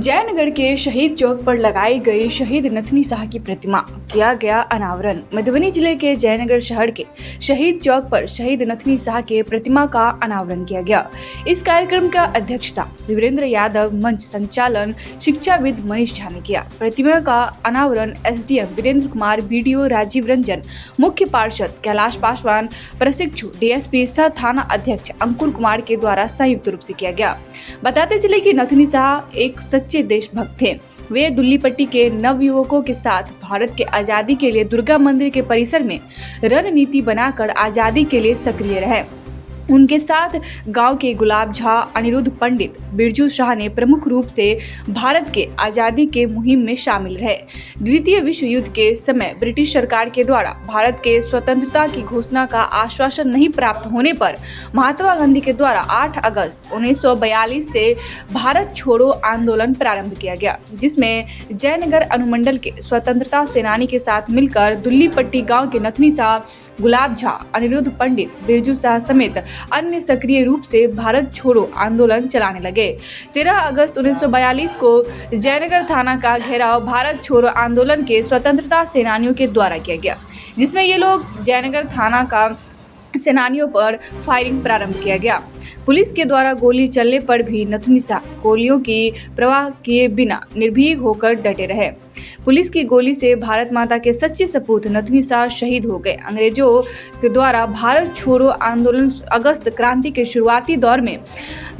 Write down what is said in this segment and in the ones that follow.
जयनगर के शहीद चौक पर लगाई गई शहीद नथनी शाह की प्रतिमा किया गया अनावरण। मधुबनी जिले के जयनगर शहर के शहीद चौक पर शहीद नथनी शाह के प्रतिमा का अनावरण किया गया। इस कार्यक्रम का अध्यक्षता वीरेंद्र यादव, मंच संचालन शिक्षाविद मनीष झा ने किया। प्रतिमा का अनावरण एसडीएम वीरेंद्र कुमार, बीडीओ राजीव रंजन, मुख्य पार्षद कैलाश पासवान, प्रशिक्षु डीएसपी सह थाना अध्यक्ष अंकुर कुमार के द्वारा संयुक्त रूप से किया गया। बताते चले कि नथनी शाह एक सच्चे देशभक्त थे। वे दुल्लीपट्टी के नवयुवकों के साथ भारत के आज़ादी के लिए दुर्गा मंदिर के परिसर में रणनीति बनाकर आज़ादी के लिए सक्रिय रहे। उनके साथ गांव के गुलाब झा, अनिरुद्ध पंडित, बिरजू शाह ने प्रमुख रूप से भारत के आज़ादी के मुहिम में शामिल रहे। द्वितीय विश्व युद्ध के समय ब्रिटिश सरकार के द्वारा भारत के स्वतंत्रता की घोषणा का आश्वासन नहीं प्राप्त होने पर महात्मा गांधी के द्वारा 8 अगस्त 1942 से भारत छोड़ो आंदोलन प्रारंभ किया गया, जिसमें जयनगर अनुमंडल के स्वतंत्रता सेनानी के साथ मिलकर दुल्लीपट्टी गाँव के नथनी शाह, गुलाब झा, अनिरुद्ध पंडित, बिरजू शाह समेत अन्य सक्रिय रूप से भारत छोड़ो आंदोलन चलाने लगे। 13 अगस्त 1942 को जयनगर थाना का घेराव भारत छोड़ो आंदोलन के स्वतंत्रता सेनानियों के द्वारा किया गया, जिसमें ये लोग जयनगर थाना का सेनानियों पर फायरिंग प्रारंभ किया गया। पुलिस के द्वारा गोली चलने पर भी नथनी शाह गोलियों की परवाह किए बिना निर्भीक होकर डटे रहे। पुलिस की गोली से भारत माता के सच्चे सपूत नथनी शाह शहीद हो गए। अंग्रेजों के द्वारा भारत छोड़ो आंदोलन अगस्त क्रांति के शुरुआती दौर में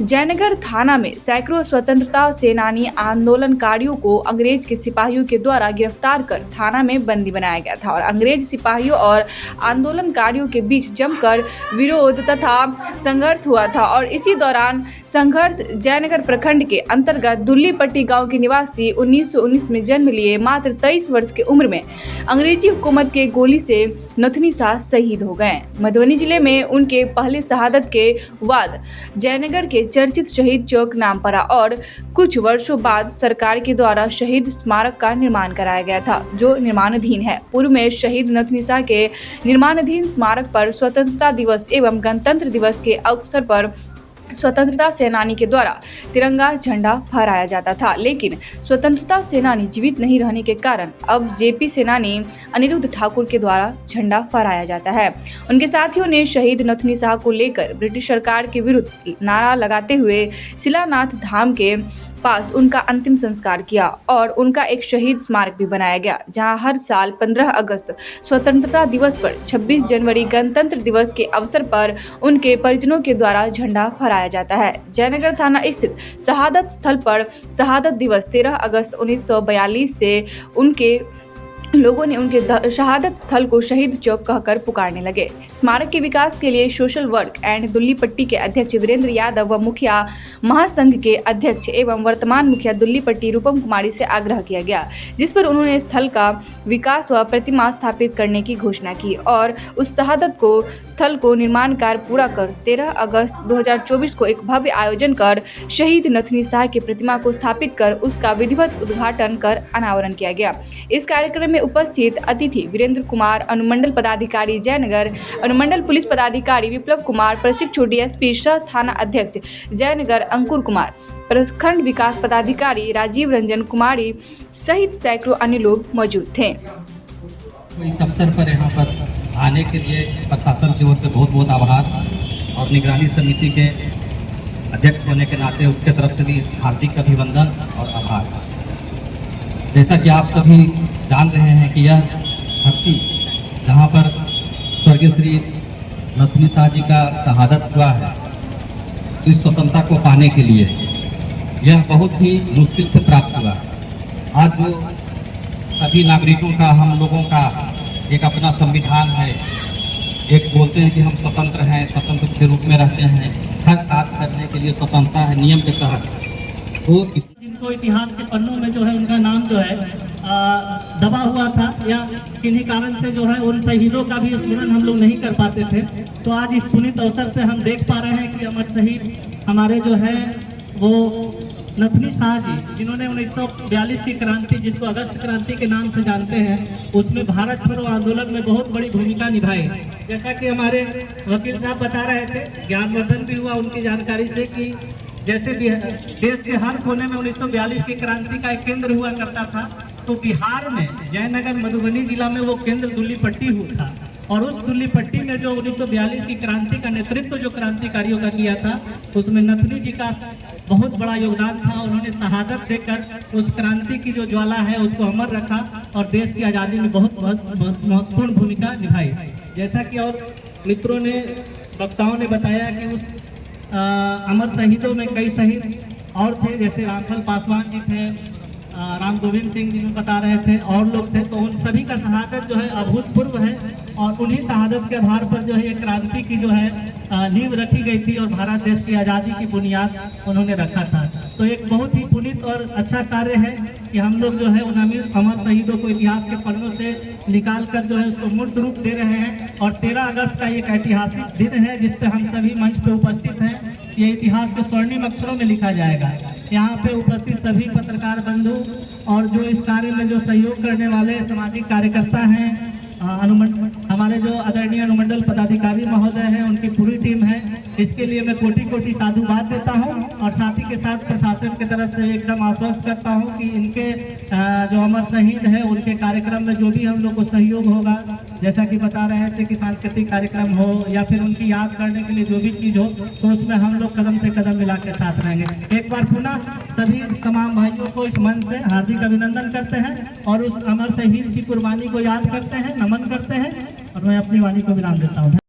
जयनगर थाना में सैकड़ों स्वतंत्रता सेनानी आंदोलनकारियों को अंग्रेज के सिपाहियों के द्वारा गिरफ्तार कर थाना में बंदी बनाया गया था और अंग्रेज सिपाहियों और आंदोलनकारियों के बीच जमकर विरोध तथा संघर्ष हुआ था। और इसी दौरान संघर्ष जयनगर प्रखंड के अंतर्गत दुल्लीपट्टी गांव के निवासी 1919 में जन्म लिए मात्र 23 वर्ष की उम्र में अंग्रेजी हुकूमत के गोली से नथनी शाह शहीद हो गए। मधुबनी जिले में उनके पहले शहादत के बाद जयनगर के चर्चित शहीद चौक नाम पड़ा और कुछ वर्षों बाद सरकार के द्वारा शहीद स्मारक का निर्माण कराया गया था, जो निर्माणाधीन है। पूर्व में शहीद नथनी शाह के निर्माणाधीन स्मारक पर स्वतंत्रता दिवस एवं गणतंत्र दिवस के अवसर पर स्वतंत्रता सेनानी के द्वारा तिरंगा झंडा फहराया जाता था, लेकिन स्वतंत्रता सेनानी जीवित नहीं रहने के कारण अब जेपी सेनानी अनिरुद्ध ठाकुर के द्वारा झंडा फहराया जाता है। उनके साथियों ने शहीद नथनी शाह को लेकर ब्रिटिश सरकार के विरुद्ध नारा लगाते हुए शिलानाथ धाम के पास उनका अंतिम संस्कार किया और उनका एक शहीद स्मारक भी बनाया गया, जहां हर साल 15 अगस्त स्वतंत्रता दिवस पर 26 जनवरी गणतंत्र दिवस के अवसर पर उनके परिजनों के द्वारा झंडा फहराया जाता है। जयनगर थाना स्थित शहादत स्थल पर शहादत दिवस 13 अगस्त 1942 से उनके लोगों ने उनके शहादत स्थल को शहीद चौक कहकर पुकारने लगे। स्मारक के विकास के लिए सोशल वर्क एंड दुल्लीपट्टी के अध्यक्ष वीरेंद्र यादव व मुखिया महासंघ के अध्यक्ष एवं वर्तमान मुखिया दुल्लीपट्टी रूपम कुमारी से आग्रह किया गया, जिस पर उन्होंने स्थल का विकास व प्रतिमा स्थापित करने की घोषणा की और उस शहादत को स्थल को निर्माण कार्य पूरा कर 13 अगस्त 2024 को एक भव्य आयोजन कर शहीद नथनी शाह की प्रतिमा को स्थापित कर उसका विधिवत उद्घाटन कर अनावरण किया गया। इस कार्यक्रम में उपस्थित अतिथि वीरेंद्र कुमार, अनुमंडल पदाधिकारी जयनगर, अनुमंडल पुलिस पदाधिकारी विप्लव कुमार, प्रशिक्षु डीएसपी सह थाना अध्यक्ष जयनगर अंकुर कुमार, प्रखंड विकास पदाधिकारी राजीव रंजन कुमारी सहित सैकड़ों अन्य लोग मौजूद थे। इस अवसर पर यहाँ पर आने के लिए प्रशासन की ओर से बहुत बहुत आभार और निगरानी समिति के अध्यक्ष होने के नाते उसके तरफ से भी हार्दिक अभिनंदन और आभार। जैसा कि आप सभी जान रहे हैं कि यह धरती जहाँ पर स्वर्गीय श्री नथनी शाह जी का शहादत हुआ है, इस स्वतंत्रता को पाने के लिए यह बहुत ही मुश्किल से प्राप्त हुआ। आज जो सभी नागरिकों का, हम लोगों का एक अपना संविधान है, एक बोलते हैं कि हम स्वतंत्र हैं, स्वतंत्र के रूप में रहते हैं, हर काज करने के लिए स्वतंत्रता है नियम के तहत। तो जिनको इतिहास के पन्नों में जो है उनका नाम जो है दबा हुआ था या किन्हीं कारण से जो है उन शहीदों का भी स्मरण हम लोग नहीं कर पाते थे, तो आज इस पुनीत अवसर पे हम देख पा रहे हैं कि अमर शहीद हमारे जो है वो नथनी शाह जी, जिन्होंने 1942 की क्रांति, जिसको अगस्त क्रांति के नाम से जानते हैं, उसमें भारत छोड़ो आंदोलन में बहुत बड़ी भूमिका निभाई। जैसा कि हमारे वकील साहब बता रहे थे, ज्ञानवर्धन भी हुआ उनकी जानकारी से कि जैसे देश के हर कोने में 1942 की क्रांति का एक केंद्र हुआ करता था, तो बिहार में जयनगर मधुबनी जिला में वो केंद्र दुल्लीपट्टी हुआ था। और उस दुल्लीपट्टी में जो 1942 की क्रांति का नेतृत्व जो क्रांतिकारियों का किया था, उसमें नथुनी जी का बहुत बड़ा योगदान था। उन्होंने शहादत देकर उस क्रांति की जो ज्वाला है उसको अमर रखा और देश की आज़ादी में बहुत महत्वपूर्ण भूमिका निभाई। जैसा कि और मित्रों ने, वक्ताओं ने बताया कि उस अमर शहीदों में कई शहीद और थे, जैसे रामफल पासवान जी थे, राम गोविंद सिंह जी बता रहे थे, और लोग थे। तो उन सभी का शहादत जो है अभूतपूर्व है और उन्हीं शहादत के आधार पर जो है ये क्रांति की जो है नींव रखी गई थी और भारत देश की आज़ादी की बुनियाद उन्होंने रखा था। तो एक बहुत ही पुनीत और अच्छा कार्य है कि हम लोग जो है उन अमर शहीदों को इतिहास के पन्नों से निकाल कर जो है उसको मूर्त रूप दे रहे हैं। और 13 अगस्त का एक ऐतिहासिक दिन है जिस पे हम सभी मंच पे उपस्थित हैं। ये इतिहास के स्वर्णिम अक्षरों में लिखा जाएगा। यहाँ पे उपस्थित सभी पत्रकार बंधु और जो इस कार्य में जो सहयोग करने वाले सामाजिक कार्यकर्ता हैं, हमारे जो आदरणीय अनुमंडल पदाधिकारी महोदय हैं, उनकी पूरी टीम है, इसके लिए मैं कोटि कोटि साधुवाद देता हूं। और साथ ही के साथ प्रशासन की तरफ से एकदम आश्वस्त करता हूं कि इनके जो अमर शहीद हैं उनके कार्यक्रम में जो भी हम लोग को सहयोग होगा, जैसा कि बता रहे थे कि सांस्कृतिक कार्यक्रम हो या फिर उनकी याद करने के लिए जो भी चीज़ हो, तो उसमें हम लोग कदम से कदम मिला के साथ रहेंगे। एक बार पुनः सभी तमाम भाइयों को इस मंच से हार्दिक अभिनंदन करते हैं और उस अमर शहीद की कुर्बानी को याद करते हैं, नमन करते हैं। और मैं अपनी वाणी को विराम देता हूँ।